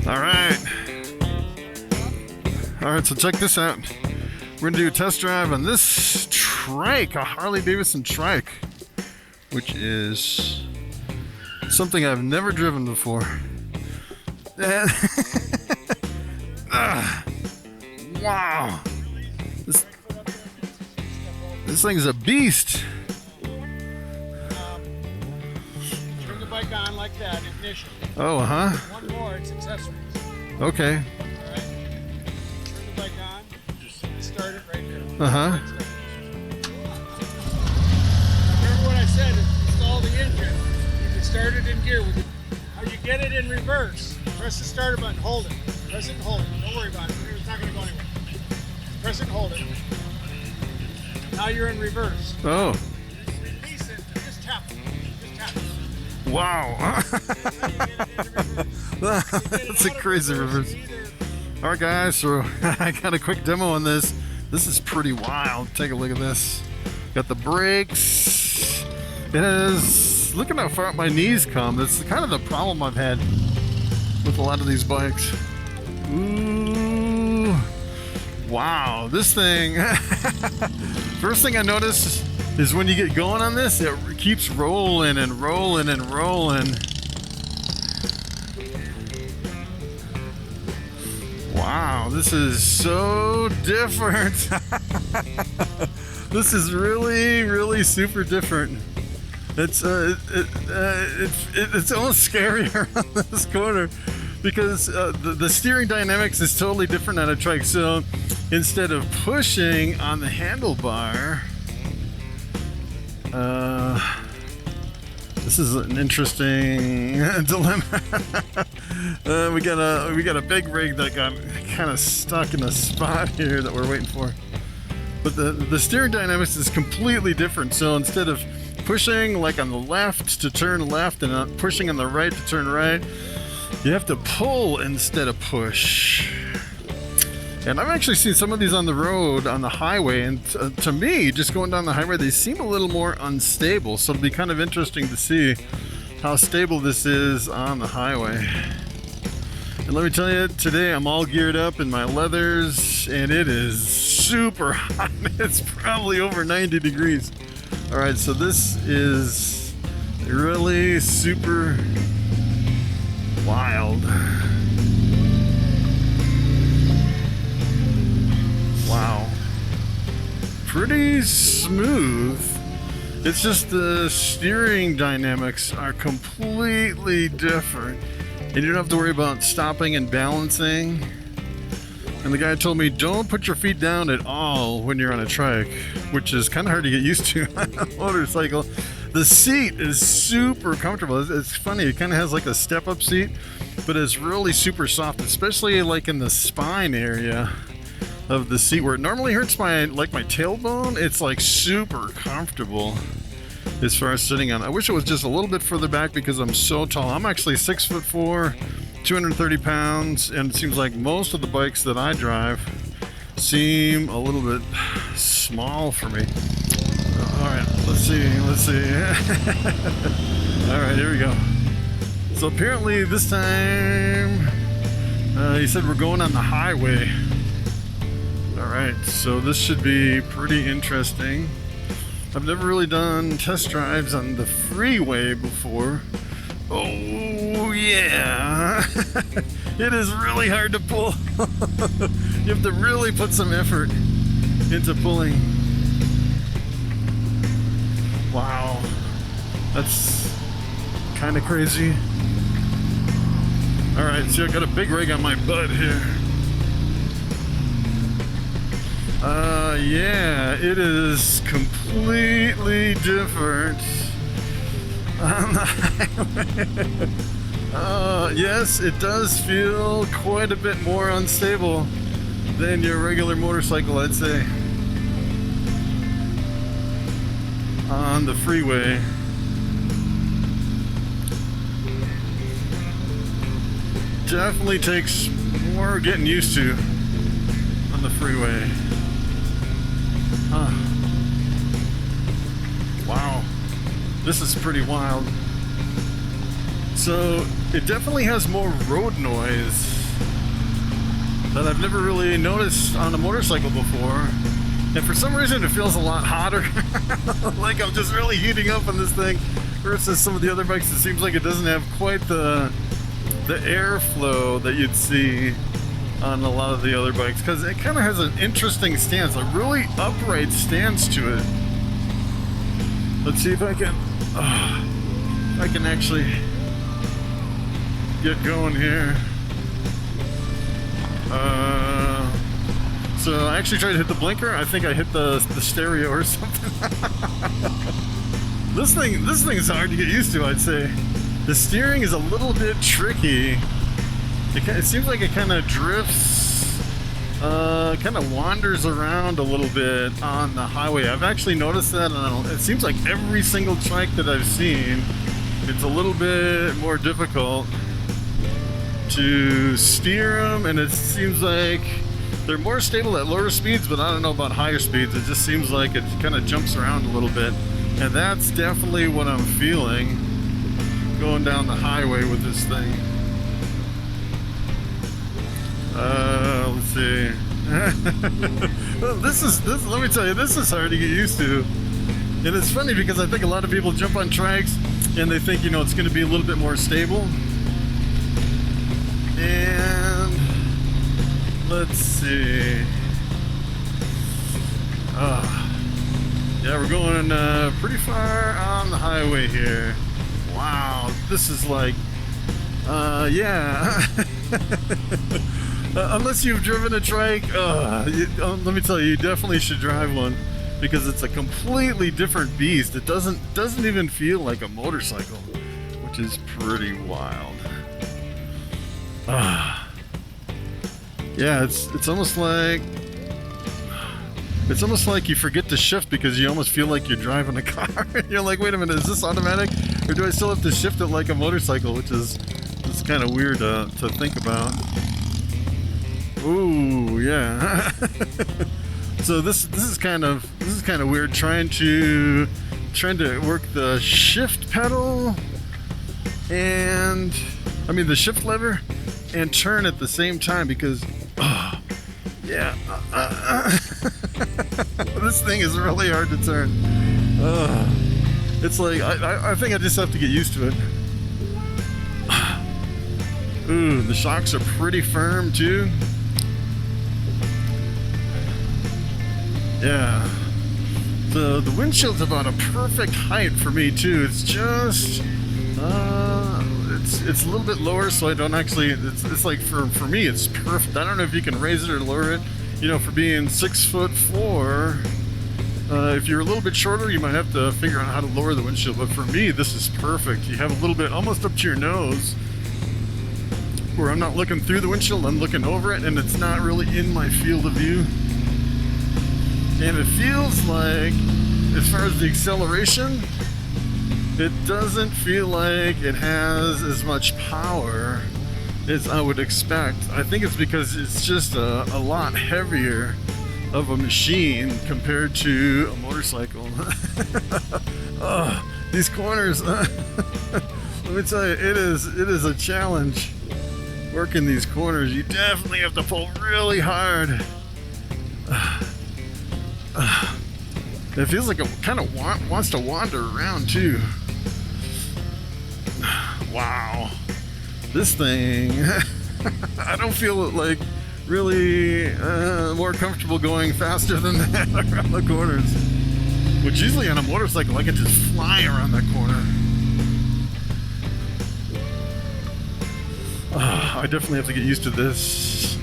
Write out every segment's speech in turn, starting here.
Alright, so check this out. We're gonna do a test drive on this trike, a Harley Davidson Trike, which is something I've never driven before. Wow, this thing's a beast. Turn the bike on like that, ignition. Oh, huh? One more, it's accessories. Okay. Alright. Turn the bike on, just start it right here. Uh-huh. Remember what I said, install the engine. You can start it in gear with it. How you get it in reverse, press the starter button, hold it. Press it and hold it. Don't worry about it. It's not going to go anywhere. Press it and hold it. Now you're in reverse. Oh. Release it. Just tap it. Just tap it. Wow. That's a crazy reverse. Alright guys, so I got a quick demo on this. This is pretty wild. Take a look at this. Got the brakes. It has, look at how far up my knees come. That's kind of the problem I've had with a lot of these bikes. Ooh. Wow, this thing. First thing I noticed is when you get going on this, it keeps rolling and rolling and rolling. Wow, this is so different. This is really, really super different. It's almost scarier on this corner because the steering dynamics is totally different on a trike. So instead of pushing on the handlebar, this is an interesting dilemma. We got a big rig that got kind of stuck in a spot here that we're waiting for. But the steering dynamics is completely different. So instead of pushing like on the left to turn left and pushing on the right to turn right, you have to pull instead of push. And I've actually seen some of these on the road, on the highway, and to me, just going down the highway, they seem a little more unstable. So it'll be kind of interesting to see how stable this is on the highway. And let me tell you, today I'm all geared up in my leathers, and it is super hot. It's probably over 90 degrees. All right, so this is really super wild. Wow. Pretty smooth. It's just the steering dynamics are completely different. And you don't have to worry about stopping and balancing. And the guy told me, don't put your feet down at all when you're on a trike, which is kind of hard to get used to on a motorcycle. The seat is super comfortable. It's funny, it kind of has like a step-up seat, but it's really super soft, especially like in the spine area of the seat where it normally hurts my tailbone. It's like super comfortable as far as sitting on. I wish it was just a little bit further back because I'm so tall. I'm actually 6'4", 230 pounds, and it seems like most of the bikes that I drive seem a little bit small for me. All right, let's see. All right, here we go. So apparently this time, he said we're going on the highway. All right, so this should be pretty interesting. I've never really done test drives on the freeway before. Oh yeah, it is really hard to pull. You have to really put some effort into pulling. Wow, that's kind of crazy. All right, see, I got a big rig on my butt here. Yeah, it is completely different on the highway. Yes, it does feel quite a bit more unstable than your regular motorcycle, I'd say, on the freeway. Definitely takes more getting used to on the freeway. Wow, this is pretty wild. So it definitely has more road noise that I've never really noticed on a motorcycle before. And for some reason it feels a lot hotter. Like I'm just really heating up on this thing versus some of the other bikes. It seems like it doesn't have quite the airflow that you'd see on a lot of the other bikes, because it kind of has an interesting stance, a really upright stance to it. Let's see if I can actually get going here. So I actually tried to hit the blinker. I think I hit the stereo or something. This thing is hard to get used to, I'd say. The steering is a little bit tricky. It seems like it kind of drifts, kind of wanders around a little bit on the highway. I've actually noticed that, and it seems like every single trike that I've seen, it's a little bit more difficult to steer them, and it seems like they're more stable at lower speeds, but I don't know about higher speeds. It just seems like it kind of jumps around a little bit, and that's definitely what I'm feeling going down the highway with this thing. Let's see. Let me tell you, this is hard to get used to. And it's funny because I think a lot of people jump on trikes and they think, you know, it's going to be a little bit more stable. And let's see. Yeah, we're going pretty far on the highway here. Wow, this is like, yeah. Unless you've driven a trike, let me tell you, you definitely should drive one, because it's a completely different beast. It doesn't even feel like a motorcycle, which is pretty wild. Yeah, it's almost like you forget to shift because you almost feel like you're driving a car. You're like, wait a minute, is this automatic, or do I still have to shift it like a motorcycle? Which is kind of weird to think about. Ooh, yeah. So this is kind of weird, trying to work the shift pedal and the shift lever and turn at the same time, because yeah, this thing is really hard to turn. It's like I think I just have to get used to it. Ooh, the shocks are pretty firm too. Yeah. The windshield's about a perfect height for me too. It's just it's a little bit lower, so I don't actually. It's like for me, it's perfect. I don't know if you can raise it or lower it. You know, for being 6'4", if you're a little bit shorter, you might have to figure out how to lower the windshield. But for me, this is perfect. You have a little bit almost up to your nose, where I'm not looking through the windshield, I'm looking over it, and it's not really in my field of view. And it feels like, as far as the acceleration, it doesn't feel like it has as much power as I would expect. I think it's because it's just a lot heavier of a machine compared to a motorcycle. Oh, these corners, let me tell you, it is a challenge working these corners. You definitely have to pull really hard. It feels like it kind of wants to wander around too. Wow, this thing, I don't feel like really more comfortable going faster than that around the corners. Which usually on a motorcycle I can just fly around that corner. I definitely have to get used to this.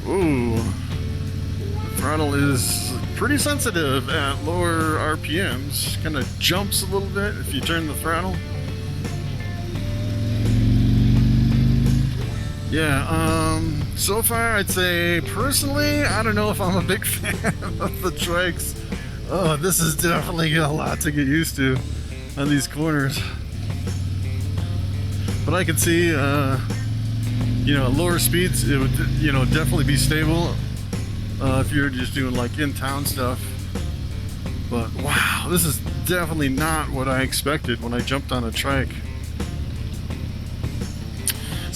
Ooh, the throttle is pretty sensitive at lower RPMs. Kind of jumps a little bit if you turn the throttle. Yeah, so far I'd say, personally, I don't know if I'm a big fan of the trikes. Oh, this is definitely a lot to get used to on these corners. But I can see, you know, at lower speeds, it would, you know, definitely be stable if you're just doing like in-town stuff. But wow, this is definitely not what I expected when I jumped on a trike.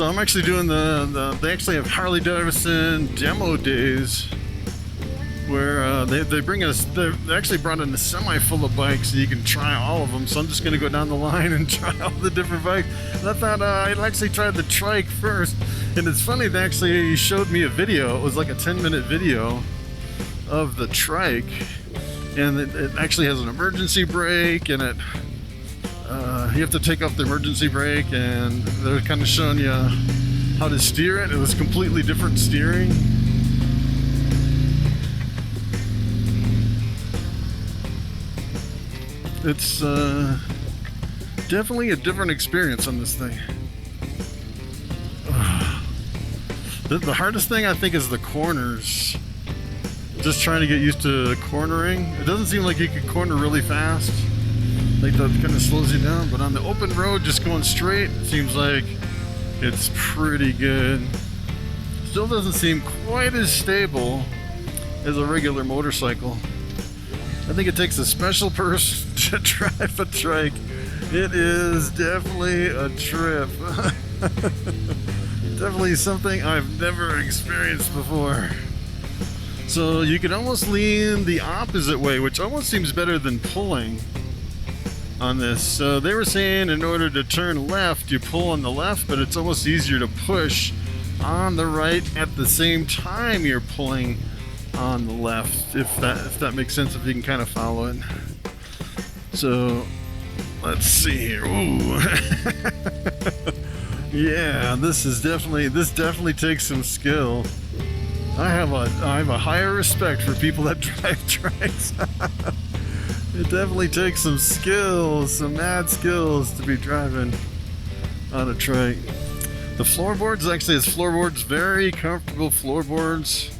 So I'm actually doing they actually have Harley Davidson demo days where they bring us, they actually brought in a semi full of bikes so you can try all of them. So I'm just going to go down the line and try all the different bikes. And I thought I'd actually try the trike first. And it's funny, they actually showed me a video. It was like a 10-minute video of the trike. And it actually has an emergency brake, and you have to take off the emergency brake, and they're kind of showing you how to steer it. It was completely different steering. It's definitely a different experience on this thing. The hardest thing I think is the corners. Just trying to get used to cornering. It doesn't seem like you can corner really fast. Like that kind of slows you down. But on the open road, just going straight, it seems like it's pretty good. Still doesn't seem quite as stable as a regular motorcycle. I think it takes a special person to drive a trike. It is definitely a trip. Definitely something I've never experienced before. So you can almost lean the opposite way, which almost seems better than pulling on this. So they were saying in order to turn left, you pull on the left, but it's almost easier to push on the right at the same time you're pulling on the left, if that makes sense, if you can kind of follow it. So let's see here. Ooh. Yeah, this definitely takes some skill. I have a higher respect for people that drive trikes. It definitely takes some skills, some mad skills to be driving on a trike. The floorboards, actually, it's floorboards, very comfortable floorboards.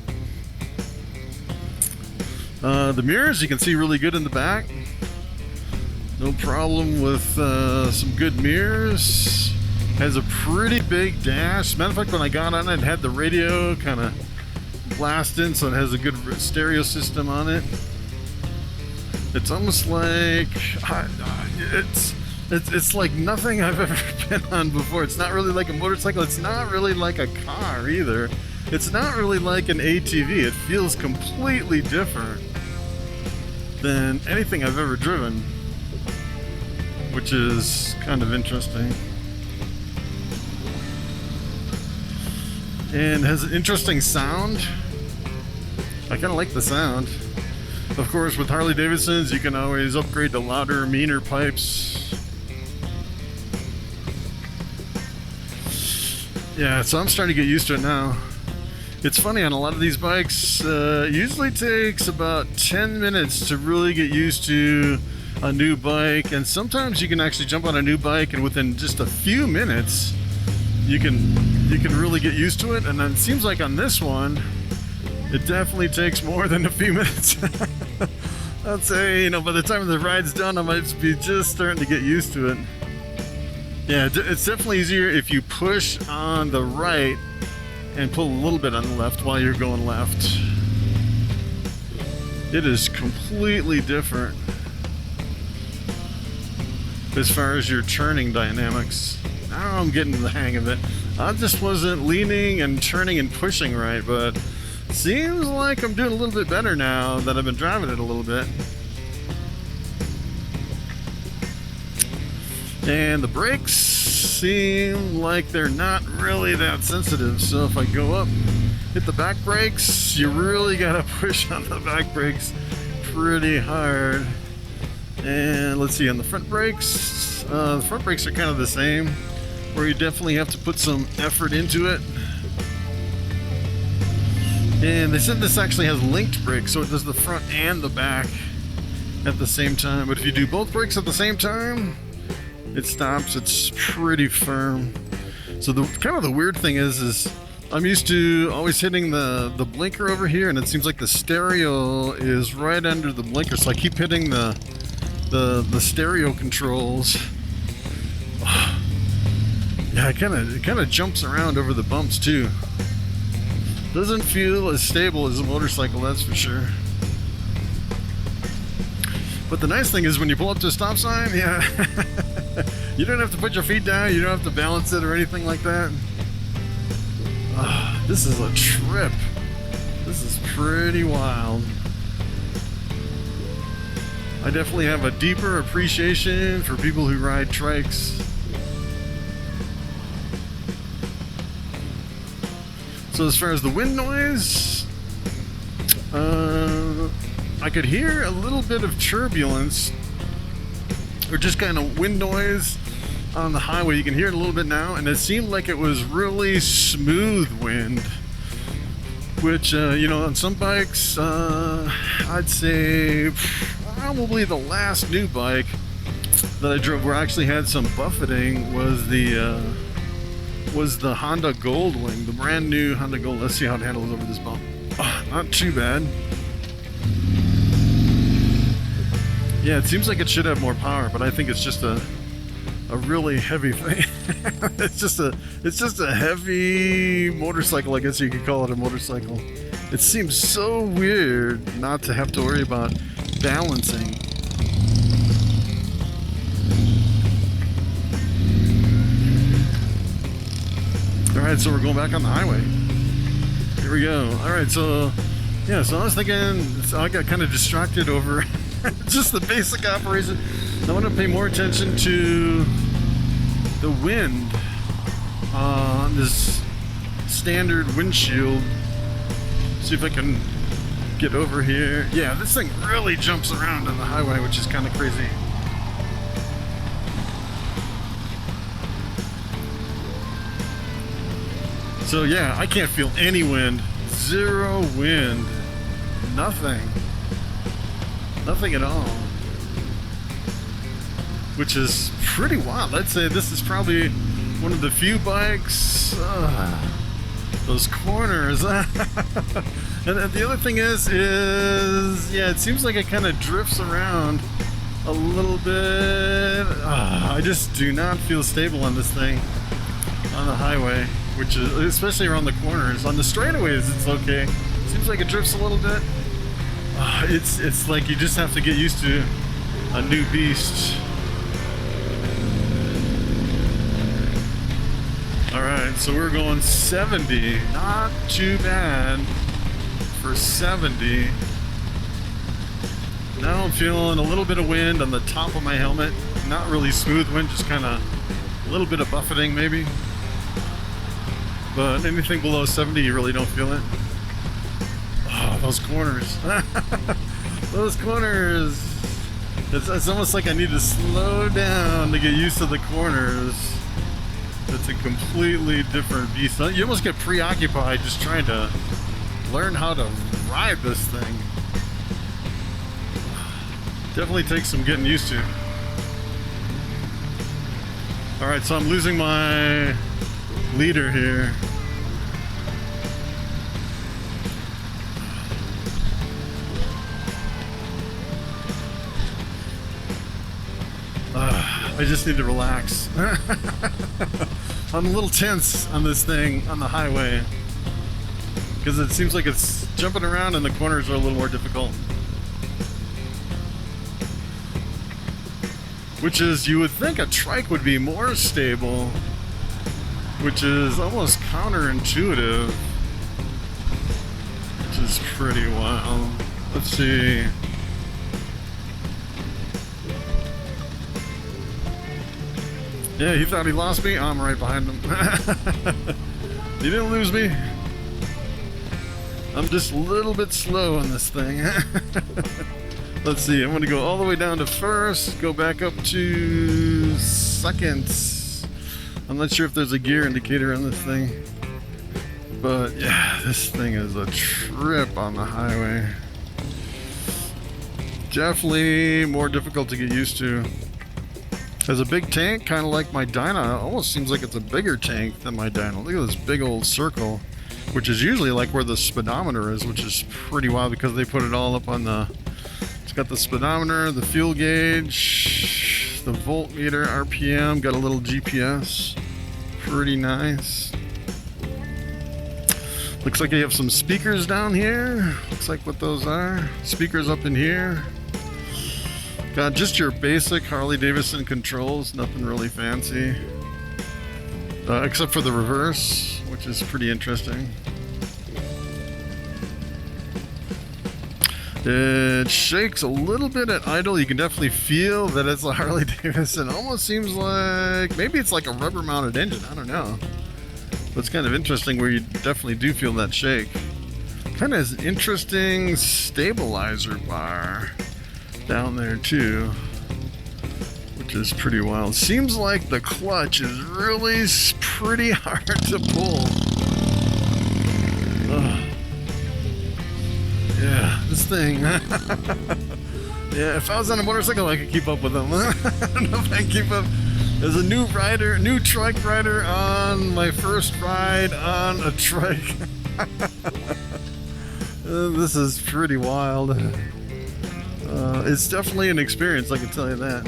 The mirrors, you can see really good in the back. No problem with some good mirrors. Has a pretty big dash. Matter of fact, when I got on it, it had the radio kind of blasting, so it has a good stereo system on it. It's almost like it's like nothing I've ever been on before. It's not really like a motorcycle. It's not really like a car either. It's not really like an ATV. It feels completely different than anything I've ever driven, which is kind of interesting. And has an interesting sound. I kind of like the sound. Of course, with Harley Davidsons, you can always upgrade to louder, meaner pipes. Yeah, so I'm starting to get used to it now. It's funny, on a lot of these bikes, it usually takes about 10 minutes to really get used to a new bike, and sometimes you can actually jump on a new bike and within just a few minutes you can really get used to it. And then it seems like on this one it definitely takes more than a few minutes. I'd say, by the time the ride's done, I might be just starting to get used to it. Yeah, it's definitely easier if you push on the right and pull a little bit on the left while you're going left. It is completely different as far as your turning dynamics. Now I'm getting the hang of it. I just wasn't leaning and turning and pushing right, but seems like I'm doing a little bit better now that I've been driving it a little bit. And the brakes seem like they're not really that sensitive. So if I go up, hit the back brakes, you really gotta push on the back brakes pretty hard. And let's see, on the front brakes are kind of the same, where you definitely have to put some effort into it. And they said this actually has linked brakes, so it does the front and the back at the same time. But if you do both brakes at the same time, it stops. It's pretty firm. So the kind of the weird thing is I'm used to always hitting the blinker over here, and it seems like the stereo is right under the blinker. So I keep hitting the stereo controls. Yeah, it kind of jumps around over the bumps too. Doesn't feel as stable as a motorcycle, that's for sure. But the nice thing is when you pull up to a stop sign, yeah, you don't have to put your feet down, you don't have to balance it or anything like that. This is a trip. This is pretty wild. I definitely have a deeper appreciation for people who ride trikes. So as far as the wind noise, I could hear a little bit of turbulence, or just kind of wind noise on the highway. You can hear it a little bit now, and it seemed like it was really smooth wind, which, you know, on some bikes, I'd say probably the last new bike that I drove where I actually had some buffeting was the Honda Goldwing, the brand new Honda Gold. Let's see how it handles over this bump. Oh, not too bad. Yeah, it seems like it should have more power, but I think it's just a really heavy thing. it's just a heavy motorcycle. I guess you could call it a motorcycle. It seems so weird not to have to worry about balancing. All right, so we're going back on the highway. Here we go. All right, so yeah, so I was thinking, so I got kind of distracted over just the basic operation. I want to pay more attention to the wind on this standard windshield. See if I can get over here. Yeah, this thing really jumps around on the highway, which is kind of crazy. So yeah, I can't feel any wind. Zero wind. Nothing. Nothing at all. Which is pretty wild. I'd say this is probably one of the few bikes. Those corners. And the other thing is yeah, it seems like it kind of drifts around a little bit. I just do not feel stable on this thing on the highway, which is especially around the corners. On the straightaways, it's okay. Seems like it drifts a little bit. It's like you just have to get used to a new beast. Alright, so we're going 70. Not too bad for 70. Now I'm feeling a little bit of wind on the top of my helmet. Not really smooth wind, just kind of a little bit of buffeting maybe. But anything below 70, you really don't feel it. Oh, those corners. Those corners. It's almost like I need to slow down to get used to the corners. It's a completely different beast. You almost get preoccupied just trying to learn how to ride this thing. Definitely takes some getting used to. Alright, so I'm losing my leader here. I just need to relax. I'm a little tense on this thing on the highway because it seems like it's jumping around and the corners are a little more difficult. Which is, you would think a trike would be more stable, which is almost counterintuitive, which is pretty wild. Let's see. Yeah, he thought he lost me. I'm right behind him. He didn't lose me. I'm just a little bit slow on this thing. Let's see, I'm going to go all the way down to first, go back up to seconds. I'm not sure if there's a gear indicator on this thing. But yeah, this thing is a trip on the highway. Definitely more difficult to get used to. Has a big tank, kind of like my Dyna. Almost seems like it's a bigger tank than my Dyna. Look at this big old circle, which is usually like where the speedometer is, which is pretty wild because they put it all up on the... It's got the speedometer, the fuel gauge, the voltmeter, RPM, got a little GPS. Pretty nice. Looks like you have some speakers down here. Looks like what those are. Speakers up in here. Got just your basic Harley Davidson controls, nothing really fancy. except for the reverse, which is pretty interesting. It shakes a little bit at idle. You can definitely feel that it's a Harley Davidson. Almost seems like maybe it's like a rubber mounted engine. I don't know. But it's kind of interesting where you definitely do feel that shake. Kind of an interesting stabilizer bar down there too, which is pretty wild. Seems like the clutch is really pretty hard to pull. Ugh. Yeah, this thing. Yeah, if I was on a motorcycle, I could keep up with them. I don't know if I can keep up. As a new trike rider on my first ride on a trike. This is pretty wild. It's definitely an experience, I can tell you that.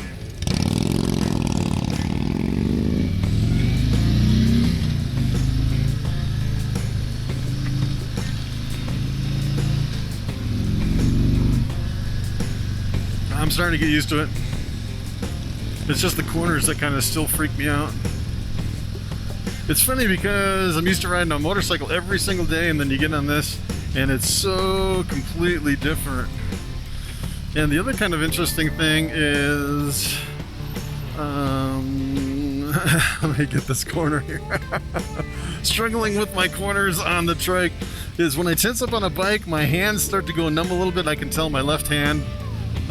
I'm starting to get used to it. It's just the corners that kind of still freak me out. It's funny because I'm used to riding a motorcycle every single day, and then you get on this and it's so completely different. And the other kind of interesting thing is, let me get this corner here. Struggling with my corners on the trike is when I tense up on a bike, my hands start to go numb a little bit. I can tell my left hand,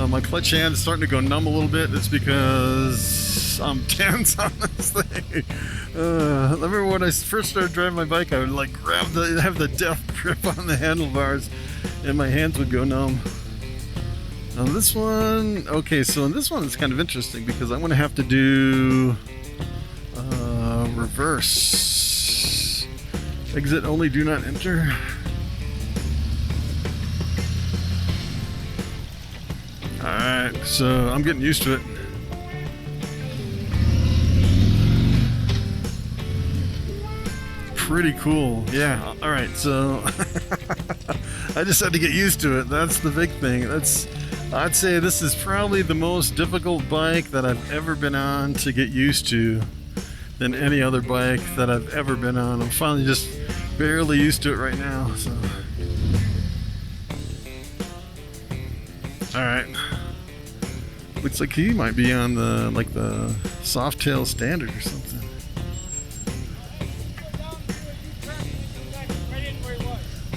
my clutch hand is starting to go numb a little bit. It's because I'm tense on this thing. I remember when I first started driving my bike, I would like have the death grip on the handlebars and my hands would go numb. On this one, okay, so in this one it's kind of interesting because I'm going to have to do reverse. Exit only, do not enter. Alright, so I'm getting used to it. Pretty cool. Yeah, alright, so I just had to get used to it. That's the big thing. I'd say this is probably the most difficult bike that I've ever been on to get used to than any other bike that I've ever been on. I'm finally just barely used to it right now, so. Alright. Looks like he might be on the Softail standard or something.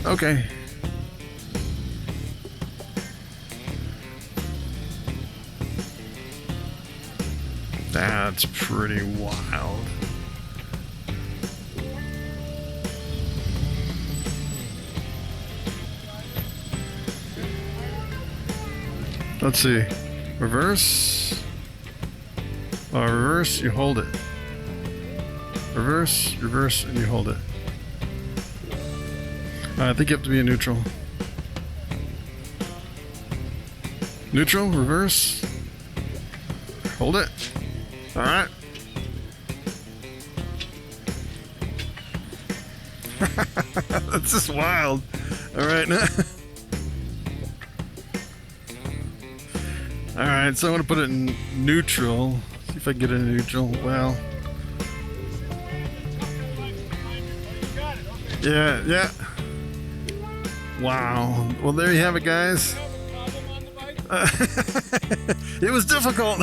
Okay. That's pretty wild. Let's see. Reverse. Reverse, you hold it. Reverse, reverse, and you hold it. I think you have to be in neutral. Neutral, reverse. Hold it. Alright. That's just wild. Alright. Alright, so I'm going to put it in neutral. See if I can get it in neutral. Well. Yeah, yeah. Wow. Well, there you have it, guys. It was difficult.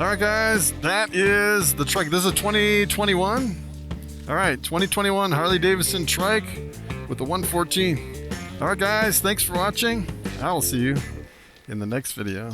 Alright, guys. That is the trike. This is a 2021. Alright, 2021 Harley Davidson Trike with the 114. Alright, guys. Thanks for watching. I will see you in the next video.